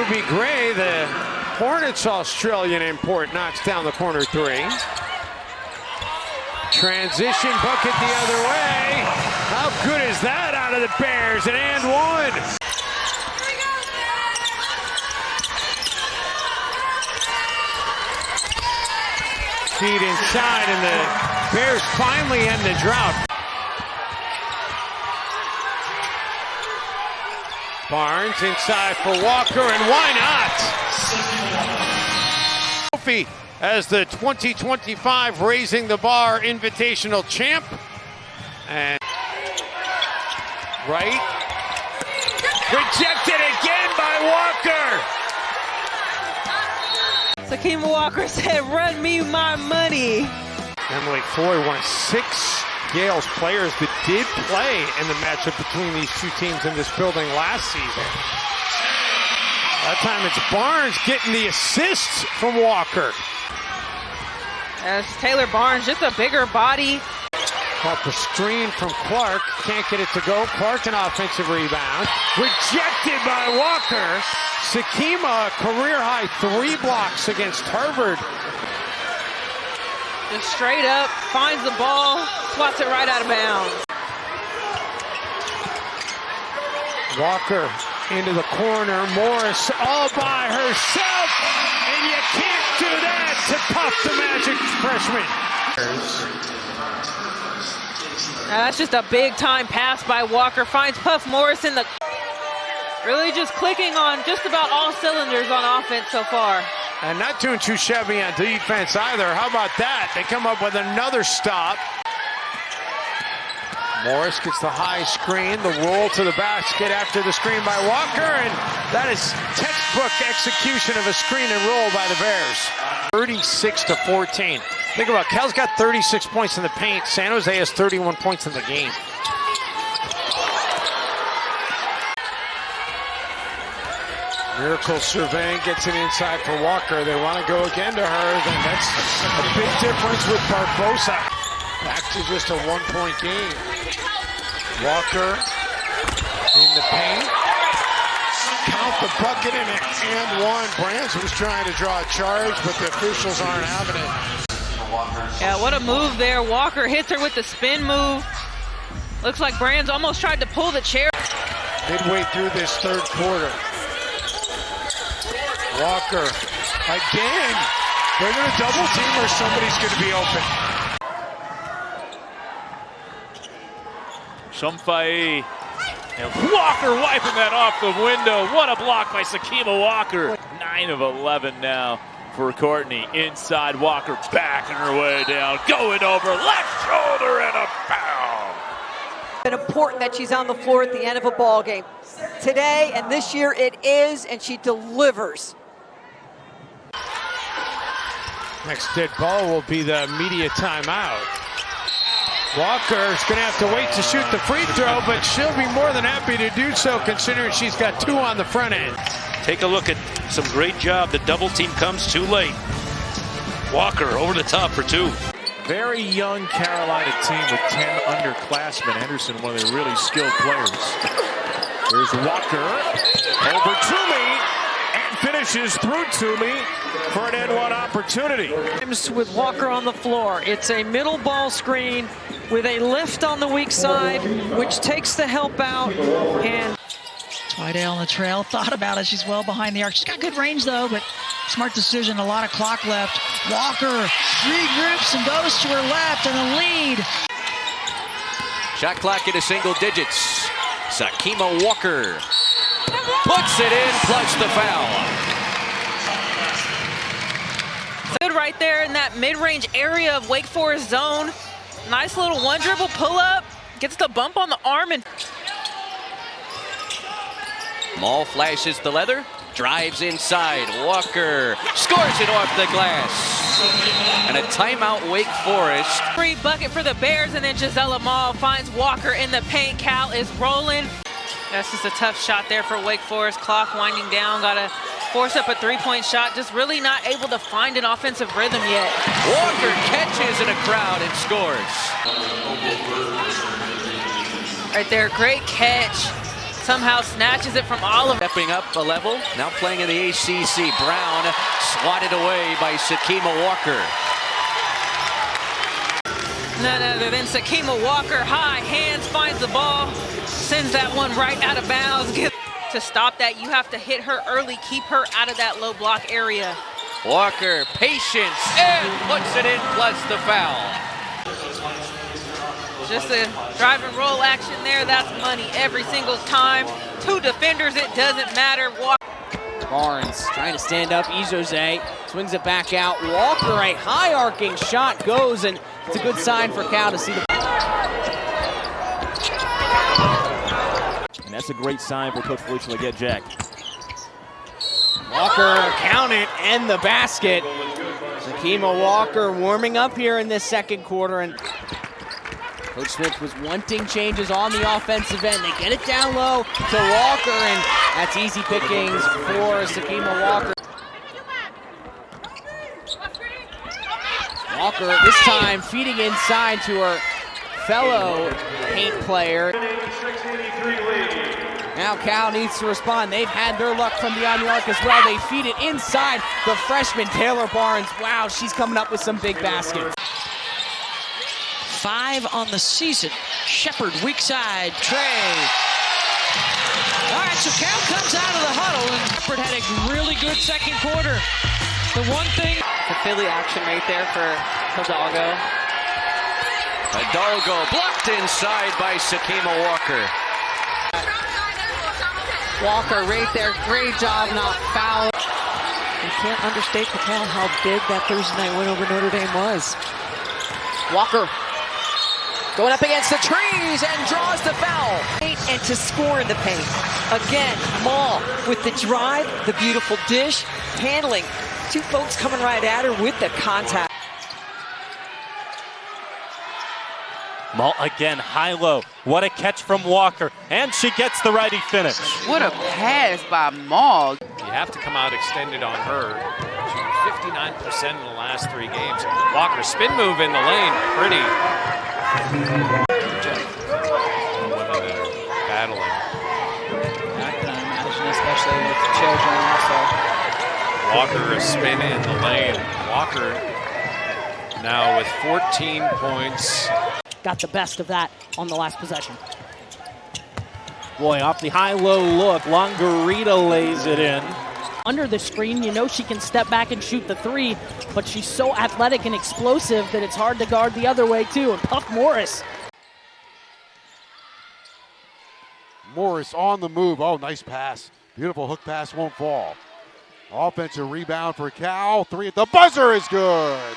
Ruby Gray, the Hornets Australian import, knocks down the corner three. Transition bucket the other way. How good is that out of the Bears? And one. Feed inside, and the Bears finally end the drought. Barnes inside for Walker, and why not? Trophy as the 2025 Raising the Bar Invitational champ. And right. Rejected again by Walker. Sakima Walker said, "Run me my money." Emily Floyd, one of 6 Gales players that did play in the matchup between these two teams in this building last season. That time it's Barnes getting the assists from Walker. As Taylor Barnes, just a bigger body. Off the screen from Clark, can't get it to go. Clark an offensive rebound. Rejected by Walker. Sakima, career-high 3 blocks against Harvard. Just straight up, finds the ball, swats it right out of bounds. Walker into the corner. Morris all by herself. And you can't do that to Puff the Magic freshman. Now that's just a big-time pass by Walker. Finds Puff Morris in the... Really just clicking on just about all cylinders on offense so far. And not doing too shabby on defense either. How about that? They come up with another stop. Morris gets the high screen, the roll to the basket after the screen by Walker, and that is textbook execution of a screen and roll by the Bears. 36-14. Think about it, Cal's got 36 points in the paint. San Jose has 31 points in the game. Miracle surveying, gets it inside for Walker. They want to go again to her. Then that's a big difference with Barbosa. Back to just a 1-point game. Walker in the paint. Count the bucket and one. Brands was trying to draw a charge, but the officials aren't having it. Yeah, what a move there. Walker hits her with the spin move. Looks like Brands almost tried to pull the chair. Midway through this third quarter. Walker again. They're going to double team or somebody's going to be open. Shumfai and Walker wiping that off the window. What a block by Sakima Walker. 9 of 11 now for Courtney. Inside, Walker backing her way down. Going over left shoulder and a foul. It's important that she's on the floor at the end of a ball game. Today and this year it is, and she delivers. Next dead ball will be the media timeout. Walker's going to have to wait to shoot the free throw, but she'll be more than happy to do so considering she's got 2 on the front end. Take a look at some great job. The double team comes too late. Walker over the top for 2. Very young Carolina team with 10 underclassmen. Henderson, one of their really skilled players. There's Walker over Toomey and finishes through Toomey for an N1 opportunity. With Walker on the floor, it's a middle ball screen with a lift on the weak side, which takes the help out. And Twydale on the trail, thought about it. She's well behind the arc. She's got good range though, but smart decision. A lot of clock left. Walker regroups and goes to her left and a lead. Shot clock into single digits. Sakima Walker puts it in, plus the foul. Good right there in that mid-range area of Wake Forest zone. Nice little one dribble pull up. Gets the bump on the arm and Maul flashes the leather, drives inside. Walker scores it off the glass. And a timeout, Wake Forest. Free bucket for the Bears, and then Gisela Maul finds Walker in the paint. Cal is rolling. That's just a tough shot there for Wake Forest. Clock winding down, gotta force up a 3-point shot. Just really not able to find an offensive rhythm yet. Walker catches in a crowd and scores. Right there, great catch. somehow snatches it from Oliver. Stepping up a level, now playing in the ACC. Brown swatted away by Sakima Walker. None other than Sakima Walker. High hands, finds the ball, sends that one right out of bounds. To stop that, you have to hit her early, keep her out of that low block area. Walker, patience, and puts it in, plus the foul. Just a drive and roll action there. That's money every single time. Two defenders, it doesn't matter. Barnes trying to stand up. Izoze swings it back out. Walker, a high arcing shot goes, and it's a good sign for Cal to see the. And that's a great sign for Coach Felicia to get Jack. Walker, count it, and the basket. Sakima Walker warming up here in this second quarter, and Coach Smith was wanting changes on the offensive end. They get it down low to Walker, and that's easy pickings for Sakima Walker. Walker this time feeding inside to her fellow paint player. Now Cal needs to respond. They've had their luck from beyond the arc as well. They feed it inside. The freshman Taylor Barnes, wow, she's coming up with some big baskets. 5 on the season. Shepard, weak side, Trey. All right, so Cal comes out of the huddle, and Shepard had a really good second quarter. The one thing... The Philly action right there for Hidalgo. Hidalgo blocked inside by Sakima Walker. Walker right there, great job not fouling. You can't understate to Cal how big that Thursday night win over Notre Dame was. Walker going up against the trees and draws the foul. And to score in the paint. Again, Maul with the drive, the beautiful dish, handling. Two folks coming right at her with the contact. Maul again, high-low. What a catch from Walker. And she gets the righty finish. What a pass by Maul. You have to come out extended on her. Shooting 59% in the last 3 games. Walker, spin move in the lane. Pretty. Women that are battling. I can imagine, especially with children also. Walker a spin in the lane. Walker now with 14 points. Got the best of that on the last possession. Boy, off the high-low look, Longarita lays it in. Under the screen, you know she can step back and shoot the 3, but she's so athletic and explosive that it's hard to guard the other way, too. And Puff Morris. Morris on the move. Oh, nice pass. Beautiful hook pass, won't fall. Offensive rebound for Cal. 3 at the buzzer is good.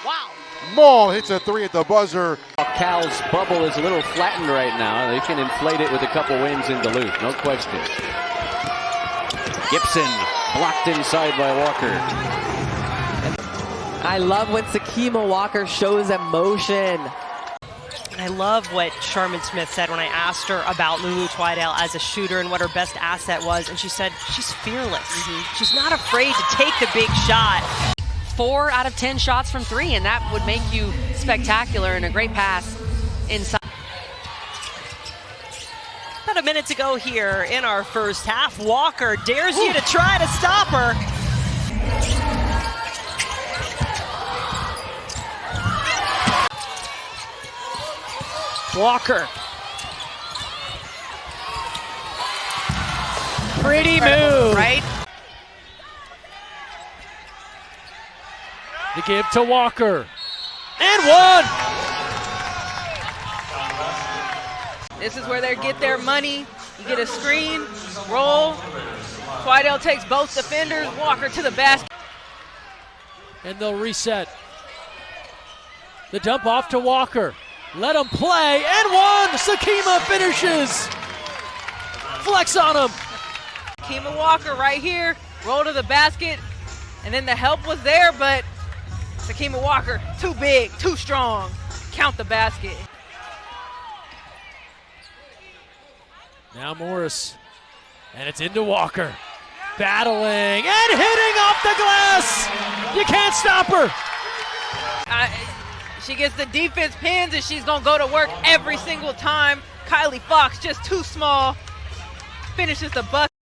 Wow. Maul hits a 3 at the buzzer. Cal's bubble is a little flattened right now. They can inflate it with a couple wins in Duluth, no question. Gibson blocked inside by Walker. I love when Sakima Walker shows emotion. I love what Sharman Smith said when I asked her about Lulu Twidale as a shooter and what her best asset was, and she said she's fearless. She's not afraid to take the big shot. 4 out of 10 shots from 3, and that would make you spectacular, and a great pass inside. About a minute to go here in our first half. Walker dares you to try to stop her. Walker. Pretty move. Right? The give to Walker. And 1! This is where they get their money. You get a screen, roll. Twidale takes both defenders. Walker to the basket. And they'll reset. The dump off to Walker. Let him play, and 1! Sakima finishes! Flex on him! Sakima Walker right here, roll to the basket, and then the help was there, but Sakima Walker, too big, too strong. Count the basket. Now Morris, and it's into Walker. Battling, and hitting off the glass! You can't stop her! She gets the defense pins, and she's going to go to work every single time. Kylie Fox just too small. finishes the bucket.